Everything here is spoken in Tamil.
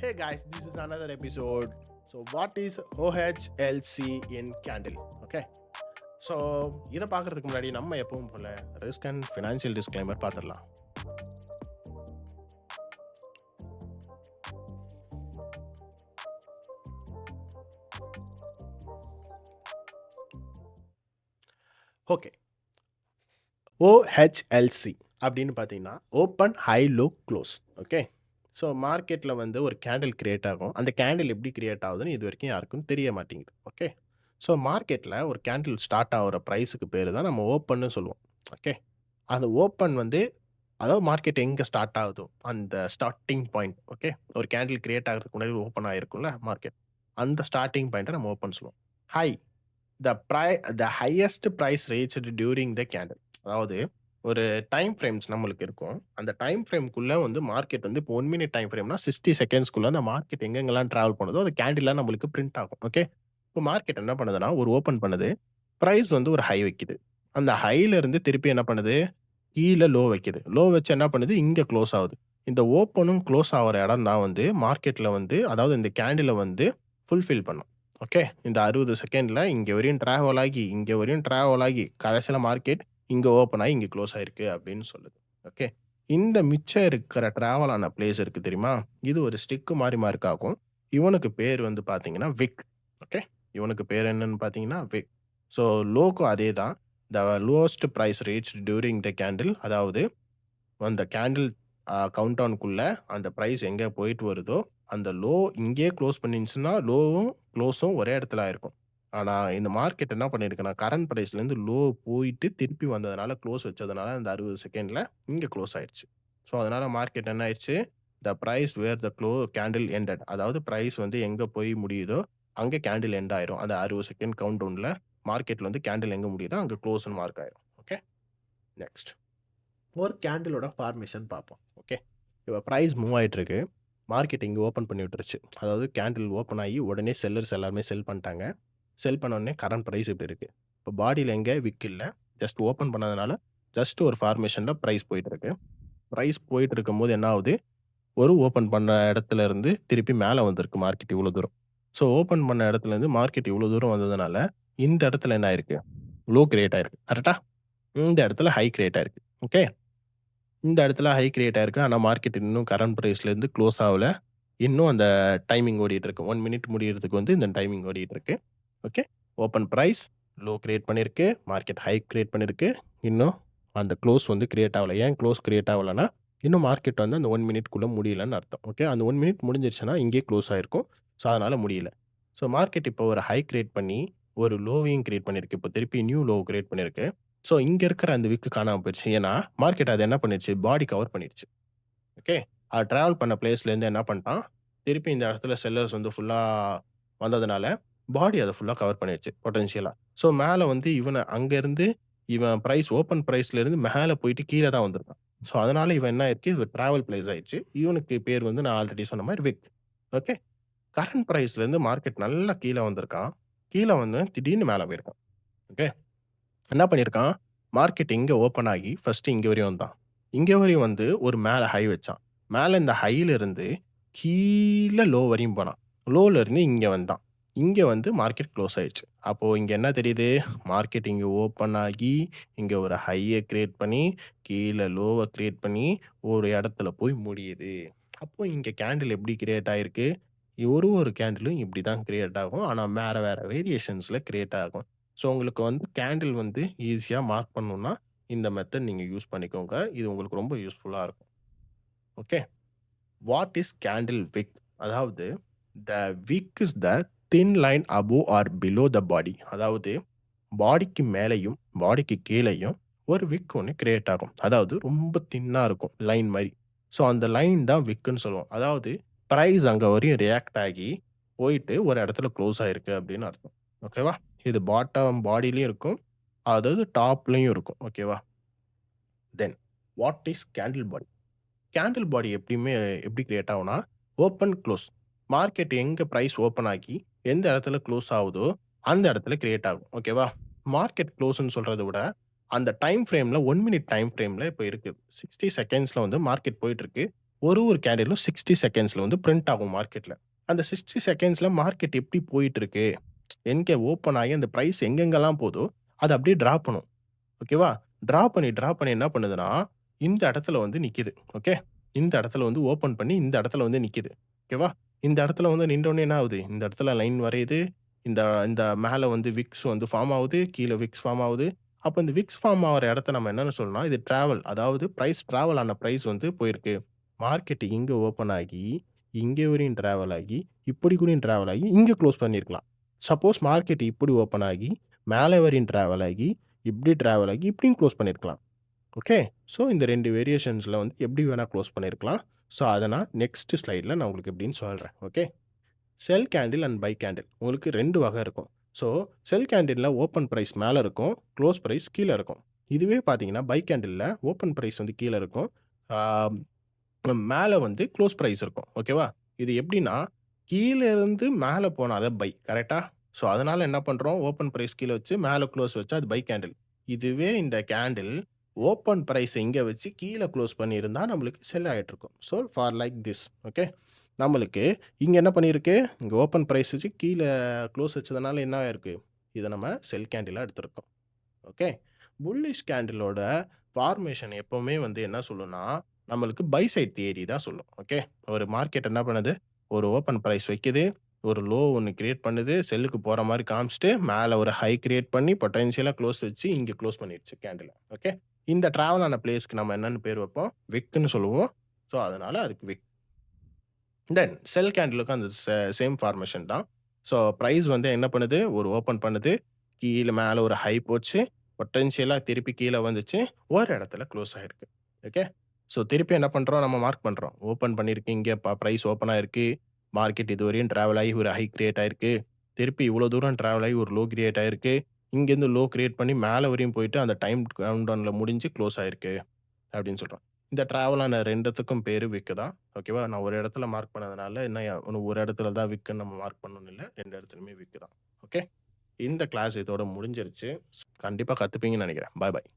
Hey guys, this is another episode. So, what is OHLC in candle? Okay. So இதை பார்க்கறதுக்கு முன்னாடி நம்ம எப்பவும் போல ரிஸ்க் அண்ட் ஃபினான்ஷியல் டிஸ்க்ளைமர் பார்த்துடலாம். ஓகே, ஓஹெச்எல்சி அப்படின்னு பார்த்தீங்கன்னா open high low close. Okay, so மார்க்கெட்டில் வந்து ஒரு கேண்டில் கிரியேட் ஆகும். அந்த கேண்டில் எப்படி கிரியேட் ஆகுதுன்னு இது வரைக்கும் யாருக்கும் தெரிய மாட்டேங்குது. ஓகே, ஸோ மார்க்கெட்டில் ஒரு கேண்டில் ஸ்டார்ட் ஆகிற ப்ரைஸுக்கு பேர் தான் நம்ம ஓப்பன்னு சொல்லுவோம். ஓகே, அந்த ஓப்பன் வந்து அதாவது மார்க்கெட் எங்கே ஸ்டார்ட் ஆகுதோ அந்த ஸ்டார்டிங் பாயிண்ட். ஓகே, ஒரு கேண்டில் கிரியேட் ஆகிறதுக்கு முன்னாடி ஓப்பன் ஆகிருக்கும்ல மார்க்கெட், அந்த ஸ்டார்டிங் பாயிண்ட்டை நம்ம ஓப்பன் சொல்லுவோம். High the highest price reached during the candle. அதாவது ஒரு டைம் ஃப்ரேம்ஸ் நம்மளுக்கு இருக்கும். அந்த டைம் ஃப்ரேம்க்குள்ள வந்து மார்க்கெட் வந்து இப்போ 1 மினிட் டைம் ஃப்ரேம்னா 60 செகண்ட்ஸ்க்குள்ள அந்த மார்க்கெட் எங்கெங்கலாம் டிராவல் பண்ணுதோ அது கேண்டிலா நம்மளுக்கு பிரிண்ட் ஆகும். ஓகே, இப்போ மார்க்கெட் என்ன பண்ணுதுன்னா ஒரு ஓப்பன் பண்ணுது, பிரைஸ் வந்து ஒரு ஹை வைக்குது. அந்த ஹைல இருந்து திருப்பி என்ன பண்ணுது, கீழ லோ வைக்குது. லோ வச்சு என்ன பண்ணுது, இங்க க்ளோஸ் ஆகுது. இந்த ஓப்பனும் க்ளோஸ் ஆகுற இடம் தான் வந்து மார்க்கெட்ல வந்து அதாவது இந்த கேண்டில வந்து ஃபுல்ஃபில் பண்ணும். ஓகே, இந்த 60 செகண்ட்ல இங்க வரையும் டிராவல் ஆகி, இங்க வரையும் டிராவல் ஆகி கடைசியில மார்க்கெட் இங்க ஓப்பன் ஆகி இங்க க்ளோஸ் ஆயிருக்கு அப்படின்னு சொல்லுது. ஓகே, இந்த மிச்சம் இருக்கிற டிராவல் ஆன பிளேஸ் இருக்கு தெரியுமா? இது ஒரு ஸ்டிக் மாரி மார்க் ஆகும். இவனுக்கு பேர் வந்து பார்த்தீங்கன்னா விக். ஓகே, இவனுக்கு பேர் என்னன்னு பார்த்தீங்கன்னா விக். ஸோ லோக்கும் அதே தான். The lowest price reached during the candle. அதாவது அந்த கேண்டில் கவுண்டவுனுக்குள்ள அந்த பிரைஸ் எங்க போயிட்டு வருதோ, அந்த லோ இங்கேயே க்ளோஸ் பண்ணிருந்துச்சுன்னா, லோவும் க்ளோஸும் ஒரே இடத்துல ஆயிருக்கும். ஆனா, இந்த மார்க்கெட் என்ன பண்ணியிருக்குன்னா, கரண்ட் பிரைஸ்லேருந்து லோ போயிட்டு திருப்பி வந்ததுனால, க்ளோஸ் வச்சதுனால, அந்த 60 செகண்ட்ல இங்க க்ளோஸ் ஆயிருச்சு. ஸோ, அதனால மார்க்கெட் என்ன ஆயிருச்சு, the price where the candle ended. அதாவது பிரைஸ் வந்து எங்க போய் முடியுதோ, அங்க கேண்டில் எண்ட் ஆயிரும். அந்த 60 செகண்ட் கவுண்டவுன்ல மார்க்கெட்ல வந்து கேண்டில் எங்க முடியுதோ, அங்க க்ளோஸ்ன்னு மார்க் ஆயிரும். Okay, next. ஒரு கேண்டிலோட ஃபார்மேஷன் பார்ப்போம். ஓகே, இப்போ ப்ரைஸ் மூவ் ஆயிட்டிருக்கு. மார்க்கெட் இங்கே ஓப்பன் பண்ணி விட்டுருச்சு. அதாவது கேண்டில் ஓப்பன் ஆகி உடனே செல்லர்ஸ் எல்லாருமே செல் பண்ணிட்டாங்க. செல் பண்ண உடனே கரண்ட் ப்ரைஸ் இப்படி இருக்கு. இப்போ பாடியில் எங்கே விக் இல்ல. ஜஸ்ட் ஓப்பன் பண்ணதுனால ஜஸ்ட் ஒரு ஃபார்மேஷனில் ப்ரைஸ் போயிட்டுருக்கு. ப்ரைஸ் போயிட்டு இருக்கும்போது என்ன ஆகுது, ஒரு ஓப்பன் பண்ண இடத்துல இருந்து திருப்பி மேலே வந்திருக்கு மார்க்கெட் இவ்வளோ தூரம். ஸோ ஓப்பன் பண்ண இடத்துலேருந்து மார்க்கெட் இவ்வளோ தூரம் வந்ததுனால இந்த இடத்துல என்ன ஆயிருக்கு, லோ கிரியேட் ஆயிருக்கு. கரெக்டா? இந்த இடத்துல ஹை கிரியேட் ஆயிருக்கு. ஓகே, இந்த இடத்துல ஹை கிரியேட் ஆயிருக்கு. ஆனா மார்க்கெட் இன்னும் கரண்ட் பிரைஸ்லேருந்து க்ளோஸ் ஆகல. இன்னும் அந்த டைமிங் ஓடிட்டு இருக்கு. 1 மினிட் முடியறதுக்கு வந்து இந்த டைமிங் ஓடிட்டு இருக்கு. Okay, open price low create பண்ணியிருக்கு. மார்க்கெட் ஹை கிரியேட் பண்ணியிருக்கு. இன்னும் அந்த க்ளோஸ் வந்து கிரியேட் ஆகல. ஏன் க்ளோஸ் கிரியேட் ஆகலன்னா, இன்னும் மார்க்கெட் வந்து அந்த 1 மினிட்குள்ள முடியலன்னு அர்த்தம். ஓகே, அந்த 1 மினிட் முடிஞ்சிருச்சுன்னா இங்கேயே க்ளோஸ் ஆயிருக்கும். ஸோ அதனால முடியல. ஸோ மார்க்கெட் இப்போ ஒரு ஹை கிரியேட் பண்ணி, ஒரு லோவையும் கிரியேட் பண்ணியிருக்கு. இப்போ திருப்பி நியூ லோ கிரியேட் பண்ணியிருக்கு. ஸோ இங்க இருக்கிற அந்த விக் காணாம போயிருச்சு. ஏன்னா, மார்க்கெட் அத என்ன பண்ணிருச்சு, பாடி கவர் பண்ணிருச்சு. ஓகே, அது டிராவல் பண்ண பிளேஸ்லேருந்து என்ன பண்ணிட்டான், திருப்பி இந்த இடத்துல செல்லர்ஸ் வந்து ஃபுல்லா வந்ததுனால, பாடி அத ஃபுல்லா கவர் பண்ணிருச்சு பொட்டன்ஷியலா. ஸோ மேல வந்து அங்கருந்து இவன் பிரைஸ் ஓப்பன் பிரைஸ்லேருந்து மேல போயிட்டு கீழ தான் வந்திருக்கான். ஸோ அதனால இவன் என்ன ஆயிருக்கு, இது டிராவல் பிளேஸ் ஆயிருச்சு. இவனுக்கு பேர் வந்து நான் ஆல்ரெடி சொன்ன மாரி விக். ஓகே, கரண்ட் பிரைஸ்லேருந்து மார்க்கெட் நல்லா கீழ வந்திருக்கான். கீழ வந்து திடீர்னு மேல போயிருக்கான். ஓகே, என்ன பண்ணியிருக்கான், மார்க்கெட் இங்க ஓப்பன் ஆகி ஃபர்ஸ்ட்டு இங்க வரையும் வந்தான். இங்க வரையும் வந்து ஒரு மேல ஹை வச்சான். மேல இந்த ஹைல இருந்து கீழ லோ வரையும் போனான். லோல இருந்து இங்க வந்தான். இங்க வந்து மார்க்கெட் க்ளோஸ் ஆயிருச்சு. அப்போ இங்க என்ன தெரியுது, மார்க்கெட் இங்க ஓப்பன் ஆகி, இங்க ஒரு ஹைய கிரியேட் பண்ணி, கீழ லோவ கிரியேட் பண்ணி, ஒரு இடத்துல போய் முடியுது. அப்போ இங்க கேண்டில் எப்படி கிரியேட் ஆயிருக்கு, ஒரு கேண்டிலும் இப்படி தான் கிரியேட் ஆகும். ஆனா வேற வேற வேரியேஷன்ஸ்ல கிரியேட் ஆகும். ஸோ உங்களுக்கு வந்து கேண்டில் வந்து ஈஸியா மார்க் பண்ணணும்னா, இந்த மெத்தட் நீங்க யூஸ் பண்ணிக்கோங்க. இது உங்களுக்கு ரொம்ப யூஸ்ஃபுல்லா இருக்கும். Okay. What is candle wick? அதாவது the wick is the thin line above or below the body. அதாவது பாடிக்கு மேலேயும், பாடிக்கு கீழேயும் ஒரு விக் ஒண்ணு கிரியேட் ஆகும். அதாவது ரொம்ப தின்னா இருக்கும். லைன் மாரி. ஸோ அந்த லைன் தான் விக்குன்னு சொல்லுவோம். அதாவது பிரைஸ் அங்க வரையும் ரியாக்ட் ஆகி, போயிட்டு ஒரு இடத்துல குளோஸ் ஆயிருக்கு அப்படின்னு அர்த்தம். ஓகேவா? இது பாட்டம் பாடிலயும் இருக்கும். அதாவது டாப்லயும் இருக்கும். ஓகேவா? Then what is candle body? Candle body எப்படியுமே எப்படி கிரியேட் ஆகும்னா, ஓப்பன், குளோஸ். மார்க்கெட் எங்க பிரைஸ் ஓப்பன் ஆகி, எந்த இடத்துல குளோஸ் ஆகுதோ, அந்த இடத்துல கிரியேட் ஆகும். ஓகேவா? மார்க்கெட் குளோஸ்ன்னு சொல்றத விட, அந்த டைம் ஃப்ரேம்ல 1 மினிட் டைம் ஃப்ரேம்ல இப்ப இருக்கு. 60 செகண்ட்ஸ்ல வந்து மார்க்கெட் போயிட்டுருக்கு. ஒரு கேண்டிலும் 60 செகண்ட்ஸ்ல வந்து பிரிண்ட் ஆகும் மார்க்கெட்ல. அந்த 60 செகண்ட்ஸ்ல மார்க்கெட் எப்படி போயிட்டுருக்கு? எங்க ஓப்பன் ஆகி அந்த பிரைஸ் எங்கெங்கலாம் போதோ, அத அப்படியே டிராப் பண்ணும். ஓகேவா? டிராப் பண்ணி என்ன பண்ணுதுன்னா, இந்த இடத்துல வந்து நிக்குது. ஓகே. இந்த இடத்துல வந்து ஓப்பன் பண்ணி இந்த இடத்துல வந்து நிக்குது. ஓகேவா? இந்த இடத்துல வந்து நின்றோனே என்ன ஆகுது? இந்த இடத்துல லைன் வரையுது. இந்த இந்த மேல வந்து விக்ஸ் வந்து ஃபார்ம் ஆவுது. கீழ விக்ஸ் ஃபார்ம் ஆவுது. அப்ப இந்த விக்ஸ் ஃபார்ம் ஆவுற இடத்த நம்ம என்னன்னு சொல்லலாம், இது டிராவல். அதாவது பிரைஸ் டிராவல் ஆன பிரைஸ் வந்து போயிருக்கு. மார்க்கெட் இங்க ஓப்பன் ஆகி, இங்க வரையும் டிராவல் ஆகி, இப்படி கூடயும் டிராவல் ஆகி, இங்க குளோஸ் பண்ணியிருக்கலாம். சப்போஸ் மார்க்கெட் இப்படி ஓப்பன் ஆகி, மேல வரையும் டிராவல் ஆகி, இப்படி டிராவல் ஆகி, இப்படியும் குளோஸ் பண்ணியிருக்கலாம். ஓகே. ஸோ இந்த 2 வேரியேஷன்ஸ்ல வந்து எப்படி வேணா குளோஸ் பண்ணியிருக்கலாம். ஸோ அத நான் நெக்ஸ்ட் ஸ்லைட்ல நான் உங்களுக்கு எப்படின்னு சொல்றேன். Okay. Sell candle and buy candle. உங்களுக்கு 2 வகை இருக்கும். ஸோ செல் கேண்டில்ல ஓப்பன் பிரைஸ் மேல இருக்கும். குளோஸ் பிரைஸ் கீழ இருக்கும். இதுவே பார்த்தீங்கன்னா, பை கேண்டில்ல ஓப்பன் பிரைஸ் வந்து கீழ இருக்கும். ஆ மேல வந்து குளோஸ் பிரைஸ் இருக்கும். ஓகேவா? இது எப்படின்னா, கீழ இருந்து மேல போனா தான் பை. கரெக்ட்டா? ஸோ அதனால என்ன பண்றோம், ஓப்பன் பிரைஸ் கீழ வச்சு மேல குளோஸ் வச்சா அது பை கேண்டில். இதுவே இந்த கேண்டில் ஓப்பன் பிரைஸ் இங்க வச்சு கீழ குளோஸ் பண்ணியிருந்தா நம்மளுக்கு செல் ஆயிட்டுருக்கும். So for like this. Okay. நம்மளுக்கு இங்க என்ன பண்ணியிருக்கு, இங்க ஓப்பன் பிரைஸ் வச்சு கீழ குளோஸ் வச்சதுனால என்ன ஆயிருக்கு, இத நம்ம செல் கேண்டிலா எடுத்திருக்கோம். ஓகே. புல்லிஷ் கேண்டிலோட ஃபார்மேஷன் எப்பவுமே வந்து என்ன சொல்லும்னா, நம்மளுக்கு பை சைட் தியரி தான் சொல்லும். ஓகே. ஒரு மார்க்கெட் என்ன பண்ணுது, ஒரு ஓப்பன் பிரைஸ் வைக்குது, ஒரு லோ ஒண்ணு கிரியேட் பண்ணுது, செல்லுக்கு போற மாரி காமிச்சுட்டு, மேல ஒரு ஹை கிரியேட் பண்ணி பொட்டன்ஷியலா க்ளோஸ் வச்சு, இங்க க்ளோஸ் பண்ணிருச்சு கேண்டில. ஓகே. இந்த டிராவல் ஆன பிளேஸ்க்கு நம்ம என்னன்னு பேர் வைப்போம்? விக்ன்னு சொல்லுவோம். ஸோ, அதனால அதுக்கு விக். தென் செல் கேண்டிலுக்கும் அந்த சேம் ஃபார்மேஷன் தான். ஸோ பிரைஸ் வந்து என்ன பண்ணுது, ஒரு ஓப்பன் பண்ணுது. கீழ மேல ஒரு ஹை போச்சு. பொட்டன்ஷியலா திருப்பி கீழ வந்துச்சு. ஒரு இடத்துல குளோஸ் ஆயிருக்கு. ஓகே. ஸோ திருப்பி என்ன பண்றோம், நம்ம மார்க் பண்றோம். ஓப்பன் பண்ணியிருக்கு. இங்க பிரைஸ் ஓப்பன் ஆயிருக்கு. மார்க்கெட் இதுவரையும் டிராவல் ஆகி ஒரு ஹை கிரியேட் ஆயிருக்கு. திருப்பி இவ்வளோ தூரம் டிராவல் ஆகி ஒரு லோ கிரியேட் ஆயிருக்கு. இங்கேருந்து லோ கிரியேட் பண்ணி மேல வரையும் போயிட்டு அந்த டைம் கவுண்டவுன்ல முடிஞ்சு குளோஸ் ஆயிருக்கு. அப்படின்னு சொல்றோம். இந்த டிராவல் ஆன 2த்துக்கும் பேரு விக்கு தான். ஓகேவா? நான் ஒரு இடத்துல மார்க் பண்ணதுனால, இன்னும் ஒரு இடத்துல தான் விக்குன்னு நம்ம மார்க் பண்ணணும்னு இல்ல. 2 இடத்துலயுமே விக்கு தான். ஓகே. இந்த கிளாஸ் இதோட முடிஞ்சிருச்சு. கண்டிப்பா கத்துப்பீங்கன்னு நெனைக்கிறேன். பாய் பாய்.